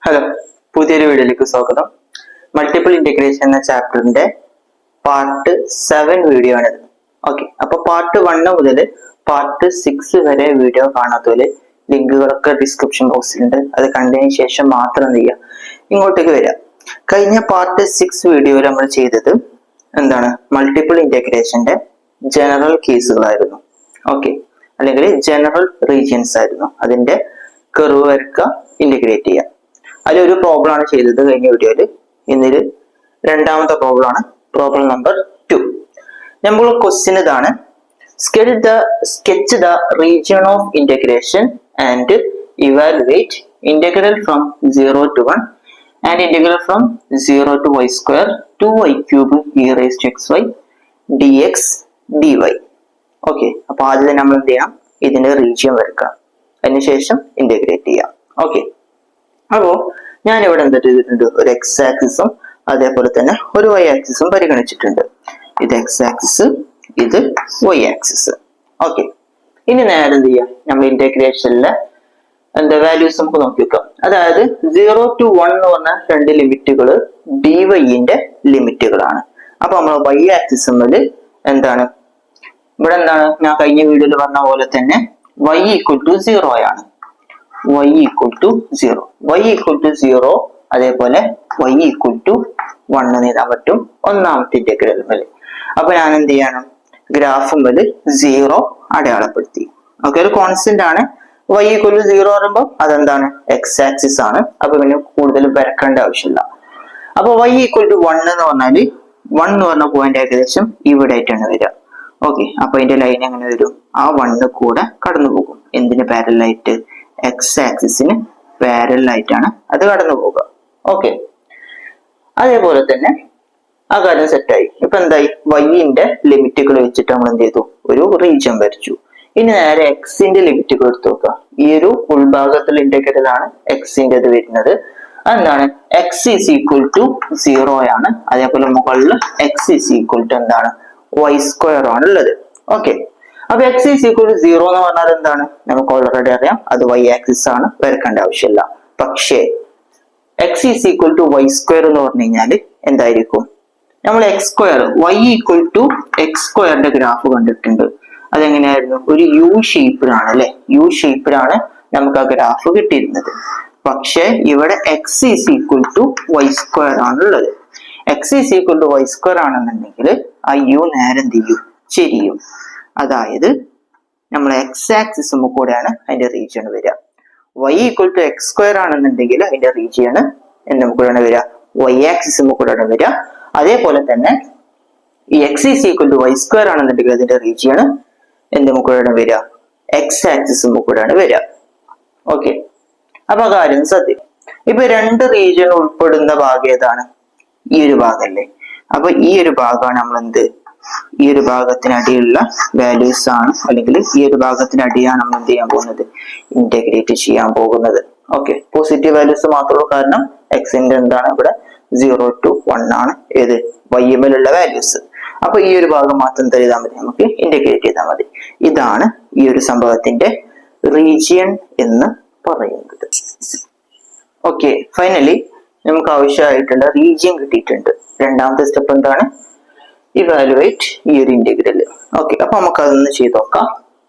Hello, പുതിയൊരു വീഡിയോയിലേക്ക് സ്വാഗതം. മൾട്ടിപ്പിൾ ഇന്റഗ്രേഷൻ എന്ന ചാപ്റ്ററിന്റെ പാർട്ട് 7 വീഡിയോ ആണിത്. ഓക്കെ, അപ്പൊ പാർട്ട് 1 മുതൽ പാർട്ട് 6 വരെ വീഡിയോ കാണാത്തവര് ലിങ്കുകളൊക്കെ ഡിസ്ക്രിപ്ഷൻ ബോക്സിലുണ്ട്. അത് കണ്ടതിന് ശേഷം മാത്രം എന്ത് ചെയ്യുക, ഇങ്ങോട്ടേക്ക് വരിക. കഴിഞ്ഞ പാർട്ട് 6 വീഡിയോയിൽ നമ്മൾ ചെയ്തത് എന്താണ്, മൾട്ടിപ്പിൾ ഇന്റഗ്രേഷന്റെ ജനറൽ കേസുകളായിരുന്നു. ഓക്കെ, അല്ലെങ്കിൽ ജനറൽ റീജിയൻസ് ആയിരുന്നു. അതിന്റെ കർവ് വരക്കുക, ഇന്റഗ്രേറ്റ് ചെയ്യുക. അതിലൊരു പ്രോബ്ലം ആണ് ചെയ്തത് കഴിഞ്ഞ വീഡിയോയില്. ഇന്നില് രണ്ടാമത്തെ പ്രോബ്ലം ആണ്, പ്രോബ്ലം നമ്പർ 2. നമ്മൾ ക്വസ്റ്റ്യൻ ഇതാണ്: sketch the region of integration and evaluate integral from 0 to 1 and integral from 0 to y square 2y cube e raised to xy dx dy. Okay, അപ്പൊ ആദ്യം തന്നെ നമ്മൾ എന്ത് ചെയ്യാം, ഇതിന്റെ റീജിയൻ വരക്കാം, അതിനുശേഷം ഇന്റഗ്രേറ്റ് ചെയ്യാം. ഓക്കെ, അപ്പോ ഞാൻ ഇവിടെ എന്താ ചെയ്തിട്ടുണ്ട്, ഒരു എക്സ് ആക്സിസും അതേപോലെ തന്നെ ഒരു വൈ ആക്സിസും പരിഗണിച്ചിട്ടുണ്ട്. ഇത് എക്സ് ആക്സിസ്, ഇത് വൈ ആക്സിസ്. ഓക്കെ, ഇനി നേരെ എന്ത് ചെയ്യാം, നമ്മൾ ഇന്റഗ്രേഷനിലെ എന്താ വാല്യൂസ് നമുക്ക് നോക്കി വെക്കാം. അതായത് 0 to 1 എന്ന് പറഞ്ഞ രണ്ട് ലിമിറ്റുകൾ ഡിവൈന്റെ ലിമിറ്റുകളാണ്. അപ്പൊ നമ്മൾ വൈ ആക്സിസ് എന്താണ്, ഇവിടെ എന്താണ്, ഞാൻ കഴിഞ്ഞ വീഡിയോയിൽ പറഞ്ഞ പോലെ തന്നെ y ഈക്വൽ ടു 0 ആണ്. y equal to 0, y equal to 0, അതേപോലെ y ഈക്വൽ ടു 1 എന്ന് എഴുതാൻ പറ്റും ഒന്നാമത്തെ ഇന്റഗ്രൽ മേല്. അപ്പൊ ഞാൻ എന്ത് ചെയ്യണം, ഗ്രാഫ് മേല് 0 അടയാളപ്പെടുത്തി. ഓക്കെ, ഒരു കോൺസ്റ്റന്റ് ആണ്. y ഈക്വൽ ടു 0 പറയുമ്പോൾ അതെന്താണ്, എക്സ് ആക്സിസ് ആണ്. അപ്പൊ പിന്നെ കൂടുതൽ വരക്കേണ്ട ആവശ്യമില്ല. അപ്പൊ y ഈക്വൽ ടു 1 എന്ന് പറഞ്ഞാല് 1 എന്ന് പറഞ്ഞ പോയിന്റ് ഏകദേശം ഇവിടെ ആയിട്ടാണ് വരിക. ഓക്കെ, അപ്പൊ അതിന്റെ ലൈൻ എങ്ങനെ വരും, ആ 1 കൂടെ കടന്നു പോകും. എന്തിന് പാരലായിട്ട്, എക്സ് ആക്സിസിന് പാരലായിട്ടാണ് അത് കടന്നു പോകുക. ഓക്കെ, അതേപോലെ തന്നെ ആ കാര്യം സെറ്റായി. ഇപ്പൊ എന്തായി, വൈന്റെ ലിമിറ്റുകൾ വെച്ചിട്ട് നമ്മൾ എന്ത് ചെയ്തു, ഒരു റീജിയൻ വരച്ചു. ഇനി നേരെ എക്സിന്റെ ലിമിറ്റുകൾ എടുത്തു നോക്കുക. ഈ ഒരു ഉൾഭാഗത്തിൽ ഇന്റഗ്രൽ ആണ് എക്സിന്റെ ഇത് വരുന്നത്. എന്താണ്, എക്സ് ഈസ് ഈക്വൽ ടു 0 ആണ്. അതേപോലെ മുകളിൽ എക്സ് ഈസ് ഈക്വൽ ടു എന്താണ്, വൈ സ്ക്വയർ ആണ് ഉള്ളത്. ഓക്കെ, അപ്പൊ എക്സ് ഈസ് ഈക്വൽ ടു 0 എന്ന് പറഞ്ഞാൽ എന്താണ്, നമുക്ക് ഓൾറെഡി അറിയാം, അത് വൈ ആക്സിസ് ആണ്, വരക്കേണ്ട ആവശ്യമില്ല. പക്ഷേ x is equal to y square എന്ന് പറഞ്ഞു കഴിഞ്ഞാല് എന്തായിരിക്കും, നമ്മൾ x square y equal to x സ്ക്വയറിന്റെ ഗ്രാഫ് കണ്ടിട്ടുണ്ട്. അതെങ്ങനെയായിരുന്നു, ഒരു യു ഷേപ്പിലാണ് അല്ലെ, യു ഷേപ്പിലാണ് നമുക്ക് ആ ഗ്രാഫ് കിട്ടിയിരുന്നത്. പക്ഷെ ഇവിടെ x is equal to y square ആണുള്ളത്. X is equal to y square ആണെന്നുണ്ടെങ്കിൽ ആ യു നേരെ എന്ത് ചെയ്യും, ചെരിയും. അതായത് നമ്മൾ എക്സ് ആക്സിസും കൂടെയാണ് അതിന്റെ റീജിയൺ വരിക. Y equal to x square ആണെന്നുണ്ടെങ്കിൽ അതിന്റെ റീജിയൺ എന്തും കൂടെയാണ് വരിക, വൈ ആക്സിസും കൂടെയാണ് വരിക. അതേപോലെ തന്നെ ഈ x is equal to y square ആണെന്നുണ്ടെങ്കിൽ അതിന്റെ റീജിയൺ എന്തും കൂടെയാണ് വരിക, എക്സ് ആക്സിസും കൂടെയാണ് വരിക. ഓക്കെ, അപ്പൊ കാര്യം സത്യം. ഇപ്പൊ രണ്ട് റീജിയൺ ഉൾപ്പെടുന്ന ഭാഗം ഏതാണ്, ഈ ഒരു ഭാഗമല്ലേ. അപ്പൊ ഈ ഒരു ഭാഗമാണ് നമ്മൾ എന്ത്, ഈ ഒരു ഭാഗത്തിനടിയുള്ള വാല്യൂസ് ആണ്, അല്ലെങ്കിൽ ഈ ഒരു ഭാഗത്തിനടിയാണ് നമ്മൾ എന്ത് ചെയ്യാൻ പോകുന്നത്, ഇന്റഗ്രേറ്റ് ചെയ്യാൻ പോകുന്നത്. ഓക്കെ, പോസിറ്റീവ് വാല്യൂസ് മാത്രമുള്ള കാരണം എക്സിന്റെ എന്താണ് ഇവിടെ 0 to 1 ആണ് ഏത്, വൈഎമ്മിലുള്ള വാല്യൂസ്. അപ്പൊ ഈ ഒരു ഭാഗം മാത്രം ചെയ്താൽ മതി, നമുക്ക് ഇന്റഗ്രേറ്റ് ചെയ്താൽ മതി. ഇതാണ് ഈ ഒരു സംഭവത്തിന്റെ റീജിയൻ എന്ന് പറയുന്നത്. ഓക്കെ, ഫൈനലി നമുക്ക് ആവശ്യമായിട്ടുള്ള റീജിയൻ കിട്ടിയിട്ടുണ്ട്. രണ്ടാമത്തെ സ്റ്റെപ്പ് എന്താണ്, ഇവാലുവേറ്റ് ഈ ഒരു ഇന്റഗ്രൽ. ഓക്കെ, അപ്പൊ നമുക്ക് അതൊന്ന് ചെയ്ത് നോക്കാം.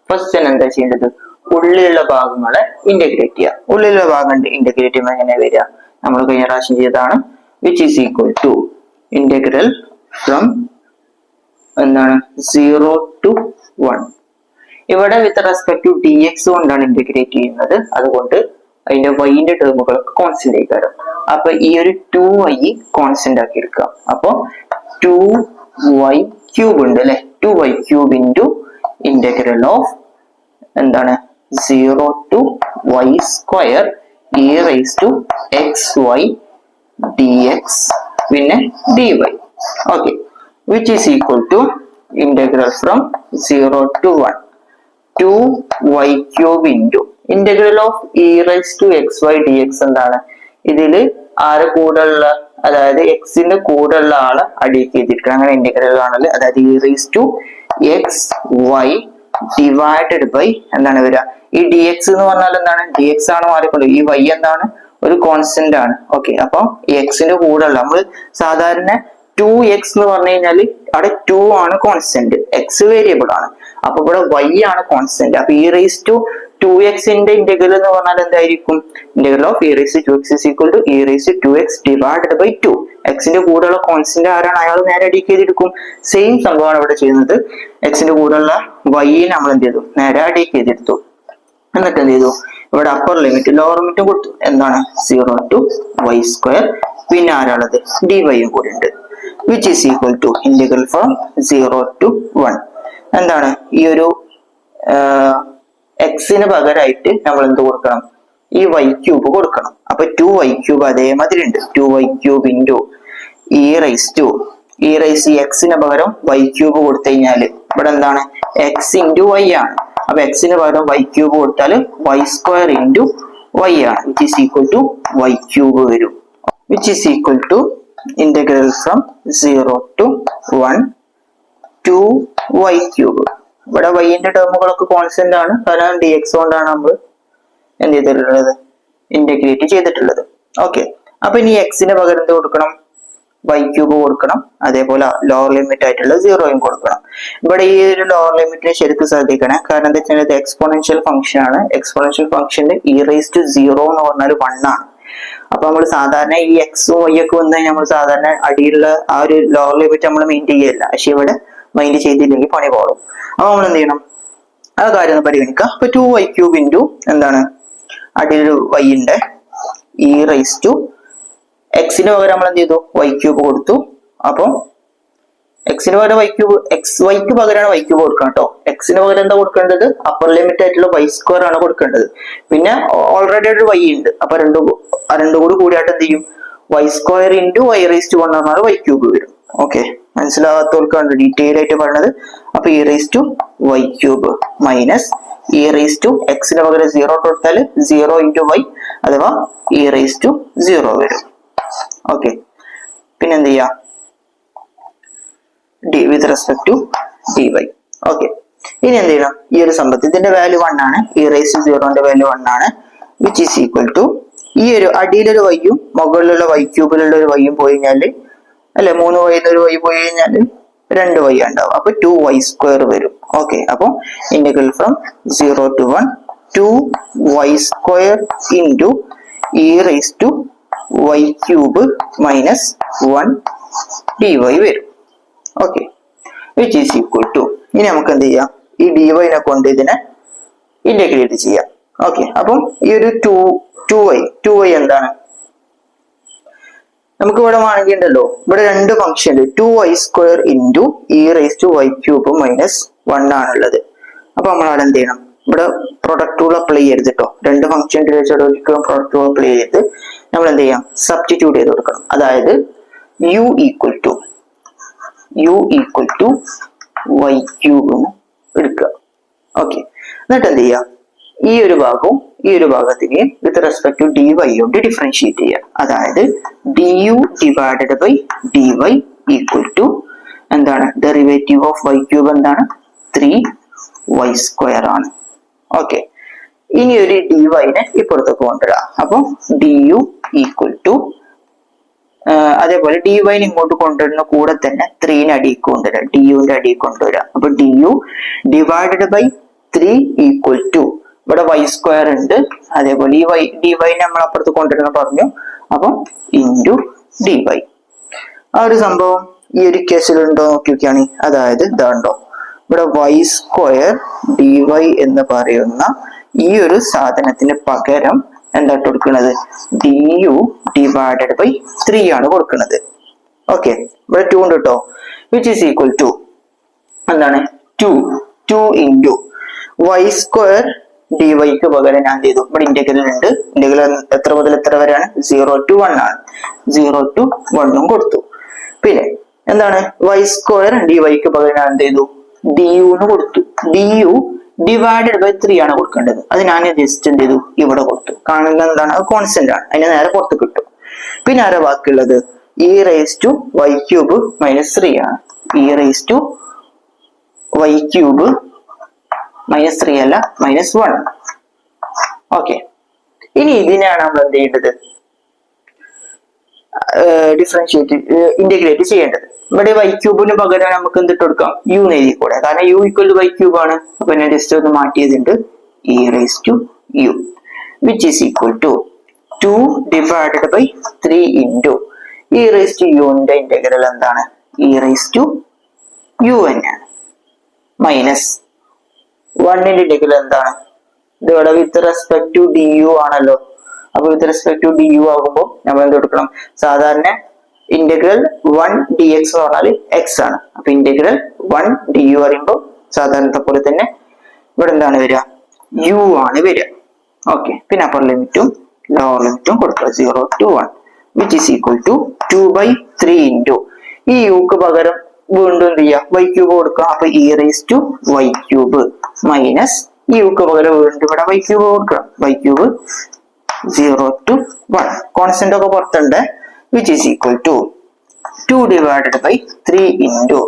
ഫസ്റ്റ് എന്താ ചെയ്യേണ്ടത്, ഉള്ളിലുള്ള ഭാഗങ്ങളെ ഇന്റഗ്രേറ്റ് ചെയ്യാം. ഉള്ളിലുള്ള ഭാഗം ഇന്റഗ്രേറ്റ് ചെയ്യുമ്പോൾ എങ്ങനെ വരിക, നമ്മൾ കഴിഞ്ഞ പ്രാവശ്യം ചെയ്തതാണ്, which is equal to integral from എന്താണ് 0 to 1. ഇവിടെ with respect to d x കൊണ്ടാണ് ഇന്റഗ്രേറ്റ് ചെയ്യുന്നത്. അതുകൊണ്ട് അതിന്റെ വൈന്റെ ടേമുകളൊക്കെ കോൺസ്റ്റന്റ് ആയിക്കാരം. അപ്പൊ ഈ ഒരു 2y കോൺസ്റ്റന്റ് ആക്കി എടുക്കാം. അപ്പൊ 2y ക്യൂബ് ഉണ്ട് അല്ലെ, 2y cube into integral of എന്താണ് 0 to y square e raise to xy dx പിന്നെ dy. Okay, which is equal to integral from 0 to 1 2y cube into integral of e raise to xy dx. എന്താണ്, ഇതില് ആരെ കൂടെ ഉള്ള, അതായത് എക്സിന്റെ കൂടെ ഉള്ള ആളെ അടിയിക്ക് എഴുതിയിരിക്കണം. അങ്ങനെ ഇന്റഗ്രൽ ആണല്ലോ, അതായത് e raise to xy divided by എന്താണ് വരിക, ഈ dx എന്ന് പറഞ്ഞാൽ എന്താണ്, dx ആണ് മാറിക്കൊണ്ട് ഈ y എന്താണ് ഒരു കോൺസ്റ്റന്റ് ആണ്. ഓക്കെ, അപ്പൊ എക്സിന്റെ കൂടെ ഉള്ള നമ്മൾ സാധാരണ 2x എന്ന് പറഞ്ഞു കഴിഞ്ഞാൽ അവിടെ 2 ആണ് കോൺസ്റ്റന്റ്, എക്സ് വേരിയബിൾ ആണ്. അപ്പൊ ഇവിടെ y ആണ് കോൺസ്റ്റന്റ്. അപ്പൊ e റൈസ് ടു 2x ന്റെ ഇന്റഗ്രൽ എന്ന് പറഞ്ഞാൽ എന്തായിരിക്കും? Integral of e raise to 2x is equal to e raise to 2x divided by 2. എക്സിന്റെ കൂടെയുള്ള കോൺസ്റ്റന്റ് ആരാണ് അയാൾ നേരെ അഡിക്ക് ചെയ്തെടുക്കും. സെയിം സംഭവമാണ് ഇവിടെ ചെയ്യുന്നത്. എക്സിന്റെ കൂടെയുള്ള y നമ്മൾ എന്ത് ചെയ്തു? നേരെ അഡിക്ക് ചെയ്തെടുത്തു. എന്നിട്ട് എന്ത് ചെയ്തു? ഇവിടെ അപ്പർ ലിമിറ്റ് ലോവർ ലിമിറ്റ് കൊടുത്തു. എന്താണ്? 0 to y². പിന്നെ ആരാളത്? dy കൂടി ഉണ്ട്. which is equal to integral from 0 to 1. എന്താണ്? ഈ ഒരു എക്സിന് പകരമായിട്ട് നമ്മൾ എന്ത് കൊടുക്കണം? ഈ y³ കൊടുക്കണം. അപ്പൊ 2y³ അതേമാതിരി ഉണ്ട്. 2y³ into e റൈസ് എക്സിന് പകരം y³ കൊടുത്തു കഴിഞ്ഞാൽ ഇവിടെ എന്താണ്? x into y ആണ്. അപ്പൊ എക്സിന് പകരം y³ കൊടുത്താൽ y² into y ആണ്, which is equal to y³ വരും. which is equal to integral from 0 to 1 2y³. ഇവിടെ y ന്റെ ടേമുകളൊക്കെ കോൺസ്റ്റന്റ് ആണ്, കാരണം dx കൊണ്ടാണ് നമ്മൾ എന്ത് ചെയ്തിട്ടുള്ളത്? ഇന്റഗ്രേറ്റ് ചെയ്തിട്ടുള്ളത്. ഓക്കെ, അപ്പൊ ഇനി എക്സിന് പകരം എന്ത് കൊടുക്കണം? y³ കൊടുക്കണം. അതേപോലെ ലോവർ ലിമിറ്റ് ആയിട്ടുള്ള 0 കൊടുക്കണം. ഇവിടെ ഈ ഒരു ലോവർ ലിമിറ്റിനെ ശരിക്കും ശ്രദ്ധിക്കണം, കാരണം എന്താ വെച്ചാൽ ഇത് എക്സ്പോണൻഷ്യൽ ഫംഗ്ഷൻ ആണ്. എക്സ്പോണൻഷ്യൽ ഫംഗ്ഷന്റെ e റൈസ് ടു 0 എന്ന് പറഞ്ഞാൽ 1 ആണ്. അപ്പൊ നമ്മൾ സാധാരണ ഈ എക്സും വൈ ഒക്കെ വന്നു കഴിഞ്ഞാൽ നമ്മൾ സാധാരണ അടിയിലുള്ള ആ ഒരു ലോവർ ലിമിറ്റ് നമ്മൾ മെയിൻറ്റെയിൻ ചെയ്യില്ല. പക്ഷെ ഇവിടെ മൈൻഡ് ചെയ്തില്ലെങ്കിൽ പണി പോകും. അപ്പൊ നമ്മൾ എന്ത് ചെയ്യണം? ആ കാര്യം ഒന്ന് പരിഗണിക്കുക. അപ്പൊ 2y³ into എന്താണ്? അടിയിൽ y ഉണ്ട്, e റൈസ് ടു എക്സിന് പകരം നമ്മൾ എന്ത് ചെയ്തു? y³ കൊടുത്തു. അപ്പൊ എക്സിന് പകരം y⁻ പകരമാണ് y³ കൊടുക്കണം കേട്ടോ. എക്സിന് പകരം എന്താ കൊടുക്കേണ്ടത്? അപ്പർ ലിമിറ്റ് ആയിട്ടുള്ള y² ആണ് കൊടുക്കേണ്ടത്. പിന്നെ ഓൾറെഡി ഒരു y ഉണ്ട്. അപ്പൊ രണ്ടും കൂടി കൂടിയായിട്ട് എന്ത് ചെയ്യും? y² into y raise to 1 പറഞ്ഞാൽ y³ വരും. ഓക്കെ, മനസ്സിലാകാത്തവർക്കാണ് ഡീറ്റെയിൽ ആയിട്ട് പറയുന്നത്. അപ്പൊ e raise to y³ minus e raise to എക്സിന് പകരം 0 കൊടുത്താൽ 0 into y അഥവാ e റൈസ് ടു 0 വരും. ഓക്കെ, പിന്നെ എന്ത് ചെയ്യാം? with respect to dy. Okay, ഇനി എന്ത് ചെയ്യണം? ഈ ഒരു സംഭവത്തിൽ ഇതിന്റെ വാല്യൂ 1 ആണ്, e റൈസ് ടു 0 ന്റെ വാല്യൂ 1 ആണ്, which is equal to ഈ ഒരു അടിയിലൊരു വൈയും മുകളിലുള്ള y³ ഒരു വൈയും പോയി കഴിഞ്ഞാല്, അല്ലെ 3y ഒരു y പോയി കഴിഞ്ഞാല് 2y ഉണ്ടാവും. അപ്പൊ 2y² വരും. ഓക്കെ, അപ്പൊ integral from 0 to 1 2y² into e raise to y³ minus 1 dy വരും. Okay, which is equal to ഇനി നമുക്ക് എന്ത് ചെയ്യാം? ഈ dy നെ കൊണ്ട് ഇതിനെ ഇന്റഗ്രേറ്റ് ചെയ്യാം. ഓക്കെ, അപ്പം ഈ ഒരു 2y എന്താണ്? നമുക്ക് ഇവിടെ വേണമെങ്കിൽ ഉണ്ടല്ലോ, ഇവിടെ രണ്ട് ഫംഗ്ഷൻ ഉണ്ട്. 2y² into e raise to y³ minus 1 ആണുള്ളത്. അപ്പൊ നമ്മൾ അവിടെ എന്ത് ചെയ്യണം? ഇവിടെ പ്രൊഡക്റ്റ് റൂൾ അപ്ലൈ ചെയ്യരുത് കേട്ടോ. രണ്ട് ഫംഗ്ഷൻ ഒരിക്കലും പ്രൊഡക്റ്റ് റൂൾ അപ്ലൈ ചെയ്ത് നമ്മൾ എന്ത് ചെയ്യാം? സബ്സ്റ്റിറ്റ്യൂട്ട് ചെയ്ത് കൊടുക്കണം. അതായത് u ഈക്വൽ ടു y³ എടുക്കുക. ഓക്കെ, എന്നിട്ട് എന്ത് ചെയ്യാം? ഈ ഒരു ഭാഗവും ഈ ഒരു ഭാഗത്തിനെ വിത്ത് റെസ്പെക്ട് ടു dy കൊണ്ട് ഡിഫറൻഷിയേറ്റ് ചെയ്യുക. അതായത് du divided by dy equal to എന്താണ്? ഡെറിവേറ്റീവ് ഓഫ് y³ എന്താണ്? 3y² ആണ്. ഓക്കെ, ഇനി ഒരു dy നെ ഇപ്പുറത്തേക്ക് കൊണ്ടുവരാം. അപ്പൊ du ഈക്വൽ ടു അതേപോലെ dy നെ ഇങ്ങോട്ട് കൊണ്ടുവരുന്ന കൂടെ തന്നെ 3 നെ അടിയിൽ കൊണ്ടുവരാം, ന്റെ അടിയിൽ കൊണ്ടുവരാം. അപ്പൊ du divided by 3 equal to ഇവിടെ y² ഉണ്ട്. അതേപോലെ ഈ dy നമ്മൾ അപ്പുറത്ത് കൊണ്ടുവരുന്ന പറഞ്ഞു. അപ്പൊ ഇൻറ്റു dy. ആ ഒരു സംഭവം ഈ ഒരു കേസിലുണ്ടോ നോക്കി നോക്കിയാണ്. അതായത് ഇതാണ്ടോ, ഇവിടെ y² dy എന്ന് പറയുന്ന ഈ ഒരു സാധനത്തിന് പകരം എന്താ കൊടുക്കുന്നത്? du ഡിവൈഡഡ് ബൈ 3 ആണ് കൊടുക്കുന്നത്. ഓക്കെ, ഇവിടെ 2 ഉണ്ട് കേട്ടോ. വിച്ച് ഈസ് ഈക്വൽ ടു എന്താണ്? 2 into y² dy ക്ക് പകരം ഞാൻ ചെയ്തു ഇവിടെ ഇന്റഗ്രൽ ഉണ്ട്. ഇന്റഗ്രൽ എത്ര മുതൽ എത്ര വരെയാണ്? 0 to 1 ആണ്. 0 to 1 കൊടുത്തു. പിന്നെ എന്താണ്? y² dy ക്ക് പകരം ഞാൻ എന്ത് ചെയ്തു? du എന്ന് കൊടുത്തു. du ഡിവൈഡഡ് ബൈ 3 ആണ് കൊടുക്കേണ്ടത്. അത് ഞാൻ ജസ്റ്റ് എന്ത് ചെയ്തു? ഇവിടെ കൊടുത്തു. കാരണം എന്താണ്? അത് കോൺസ്റ്റന്റ് ആണ്, അതിന് നേരെ പുറത്ത് കിട്ടും. പിന്നെ ആരാ ബാക്കിയുള്ളത്? e raise to y³ minus 3 ആണ്. e raise to y³ minus 3 അല്ല, -1. ഓക്കെ, ഇനി ഇതിനാണ് നമ്മൾ എന്ത് ചെയ്യേണ്ടത്, ഇന്റഗ്രേറ്റ് ചെയ്യേണ്ടത്. ഇവിടെ y ക്യൂബിന് പകരം നമുക്ക് എന്തിട്ട് കൊടുക്കാം, u എഴുതി കൂടെ, കാരണം u equal to y cube ആണ്. അപ്പൊ ഞാൻ ജസ്റ്റ് ഒന്ന് മാറ്റിയതുണ്ട്, e raise to u which is equal to 2 divided by 3 into e raised to u ന്റെ ഇന്റഗ്രൽ എന്താണ്, e raised to u തന്നെയാണ്, മൈനസ് 1 ന്റെ ഇന്റഗ്രൽ എന്താണ്, ഇതിവിടെ വിത്ത് റെസ്പെക്ട് ടു du ആണല്ലോ. അപ്പൊ വിത്ത് റെസ്പെക്ട് ടു du ആകുമ്പോൾ നമ്മൾ എന്ത് കൊടുക്കണം, സാധാരണ ഇന്റഗ്രൽ 1 dx എന്ന് പറഞ്ഞാൽ x ആണ്. അപ്പൊ ഇന്റഗ്രൽ 1 du പറയുമ്പോൾ സാധാരണത്തെ പോലെ തന്നെ ഇവിടെ എന്താണ് വരിക, u ആണ് വരിക. ഓക്കെ, പിന്നെ അപ്പർ ലിമിറ്റും ലോവർ ലിമിറ്റും കൊടുക്കുക, 0 to 1 which is equal to 2/3 into ഈ യുക്ക് പകരം വീണ്ടും എന്ത് ചെയ്യുക, y ക്യൂബ് കൊടുക്കുക. അപ്പൊ e raised to y cube minus ഈ യുക്ക് പകരം വീണ്ടും ഇവിടെ y ക്യൂബ് കൊടുക്കുക, y ക്യൂബ് 0 to 1 കോൺസ്റ്റന്റ് ഒക്കെ പുറത്തുണ്ട്, which is equal to 2 divided by 3 into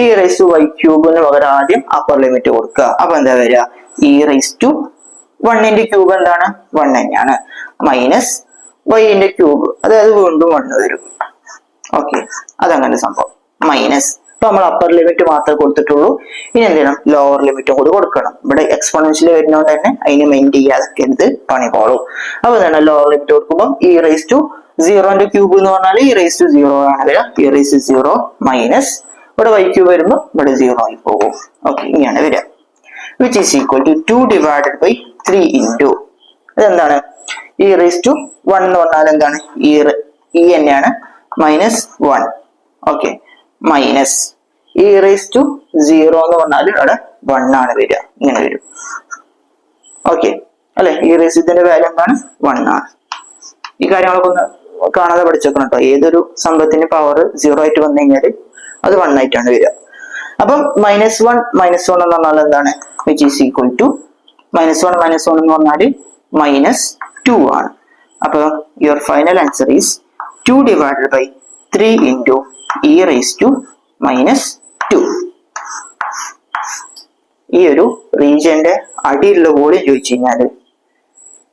e raised to y ക്യൂബിന് പകരം ആദ്യം അപ്പർ ലിമിറ്റ് കൊടുക്കുക. അപ്പൊ എന്താ വരിക, e raised to 1 ന്റെ ക്യൂബ് എന്താണ്, 1 തന്നെയാണ്, മൈനസ് y ന്റെ ക്യൂബ്, അതായത് വീണ്ടും 1 വരും. ഓക്കെ, അതങ്ങനെ സംഭവം മൈനസ്. ഇപ്പൊ നമ്മൾ അപ്പർ ലിമിറ്റ് മാത്രമേ കൊടുത്തിട്ടുള്ളൂ, ഇനി എന്ത് ചെയ്യണം, ലോവർ ലിമിറ്റും കൂടി കൊടുക്കണം. ഇവിടെ എക്സ്പോണൻഷ്യൽ വരുന്നതുകൊണ്ട് തന്നെ അതിന് മെയിൻ ചെയ്യാതൊക്കെ എന്ത് പണി പോളും. അപ്പൊ എന്താണ്, ലോവർ ലിമിറ്റ് കൊടുക്കുമ്പോൾ e റൈസ് ടു 0 ന്റെ ക്യൂബ് എന്ന് പറഞ്ഞാൽ e റൈസ് ടു 0 ആണ് വരിക, e റൈസ് ടു 0 മൈനസ് ഇവിടെ y ക്യൂബ് വരുമ്പോൾ ഇവിടെ 0 ആയി പോകും. ഓക്കെ, ഇങ്ങനെയാണ് വരിക, which is equal to 2 divided by 3 into ഇതെന്താണ്, e raised to 1 എന്ന് പറഞ്ഞാൽ എന്താണ്, e തന്നെയാണ്, minus 1. Okay, minus e raised to 0 എന്ന് പറഞ്ഞാൽ ഇവിടെ 1 ആണ് വരിക, ഇങ്ങനെ വരും. ഓക്കെ അല്ലെ, e raised ഇതിന്റെ വാല്യൂ എന്താണ്, 1 ആണ്. ഈ കാര്യങ്ങളൊക്കെ ഒന്ന് കാണാതെ പഠിച്ചേക്കണം കേട്ടോ. ഏതൊരു സംഭവത്തിന്റെ പവർ 0 ആയിട്ട് വന്നു കഴിഞ്ഞാൽ അത് 1 ആയിട്ടാണ് വരിക. അപ്പം -1 എന്ന് പറഞ്ഞാൽ എന്താണ്, which is equal to -1 എന്ന് പറഞ്ഞാൽ -2 ആണ്. അപ്പൊ your final answer is 2 divided by 3 into e raised to -2. ഈ ഒരു റീജിയന്റെ അടിയിലുള്ള വോളിയം ചോദിച്ചു കഴിഞ്ഞാൽ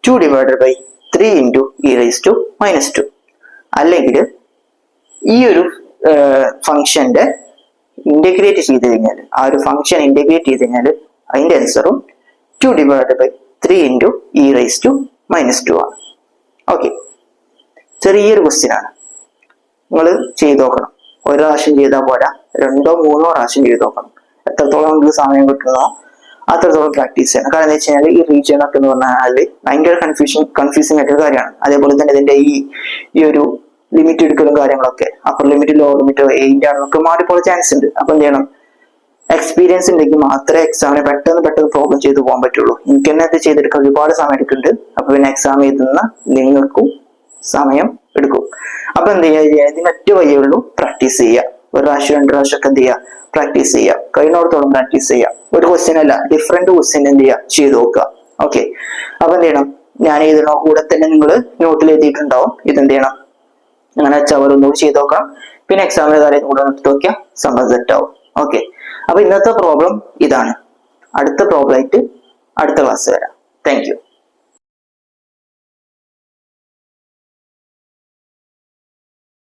2 divided by 3 into e raised to -2, അല്ലെങ്കിൽ ഈ ഒരു ഫംഗ്ഷന്റെ ഇന്റഗ്രേറ്റ് ചെയ്ത് കഴിഞ്ഞാൽ, ആ ഒരു ഫംഗ്ഷൻ ഇന്റഗ്രേറ്റ് ചെയ്ത് കഴിഞ്ഞാൽ അതിന്റെ ആൻസറും 2 divided by 3 into e raised to -2 ആണ്. ഓക്കെ, ചെറിയൊരു ക്വസ്റ്റ്യൻ ആണ്, നിങ്ങൾ ചെയ്ത് നോക്കണം. ഒരു പ്രാവശ്യം ചെയ്താൽ പോരാ, 2 3 പ്രാവശ്യം ചെയ്ത് നോക്കണം. എത്രത്തോളം നിങ്ങൾക്ക് സമയം കിട്ടുന്നോ അത്രത്തോളം പ്രാക്ടീസ് ചെയ്യണം. കാരണം എന്താ വെച്ച് കഴിഞ്ഞാൽ ഈ റീജിയൻ ഒക്കെ എന്ന് പറഞ്ഞാൽ ഭയങ്കര കൺഫ്യൂസിങ് ആയിട്ടൊരു കാര്യമാണ്. അതേപോലെ തന്നെ ഇതിന്റെ ഈ ഒരു ലിമിറ്റ് എടുക്കലും കാര്യങ്ങളൊക്കെ, അപ്പർ ലിമിറ്റ് ലോവർ ലിമിറ്റ് എയിൻ്റെ ആണെന്നൊക്കെ മാറിപ്പോയ ചാൻസ് ഉണ്ട്. അപ്പൊ എന്ത് ചെയ്യണം, എക്സ്പീരിയൻസ് ഉണ്ടെങ്കിൽ മാത്രമേ എക്സാമിന് പെട്ടെന്ന് പ്രോബ്ലം ചെയ്ത് പോകാൻ പറ്റുള്ളൂ. എനിക്ക് തന്നെ ഇത് ചെയ്തെടുക്കാൻ ഒരുപാട് സമയം എടുക്കുന്നുണ്ട്. അപ്പൊ പിന്നെ എക്സാം എഴുതുന്ന നിങ്ങൾക്കും സമയം എടുക്കും. അപ്പൊ എന്ത് ചെയ്യുക, ഇതിനൊറ്റ വഴിയുള്ളൂ, പ്രാക്ടീസ് ചെയ്യുക. ഒരു പ്രാവശ്യം 2 പ്രാവശ്യം ഒക്കെ എന്ത് ചെയ്യുക, പ്രാക്ടീസ് ചെയ്യുക, കഴിയുന്നിടത്തോളം പ്രാക്ടീസ് ചെയ്യുക. ഒരു ക്വസ്റ്റ്യൻ അല്ല, ഡിഫറെന്റ് ക്വസ്റ്റ്യൻ എന്ത് ചെയ്യുക, ചെയ്ത് നോക്കുക. ഓക്കെ, അപ്പൊ എന്ത് ചെയ്യണം, ഞാൻ എഴുതണോ കൂടെ തന്നെ നിങ്ങൾ നോട്ടിൽ എഴുതിയിട്ടുണ്ടാവും, ഇതെന്ത് ചെയ്യണം, അങ്ങനെ വെച്ചാൽ ഒന്നുകൂടി ചെയ്ത് നോക്കണം. പിന്നെ എക്സാമിന്റെ കാര്യം കൂടെ നോക്കി നോക്കിയാൽ സംഭവം സെറ്റ് ആവും. ഓക്കെ, അപ്പൊ ഇന്നത്തെ പ്രോബ്ലം ഇതാണ്. അടുത്ത പ്രോബ്ലം ആയിട്ട് അടുത്ത ക്ലാസ് വരാം. Thank you.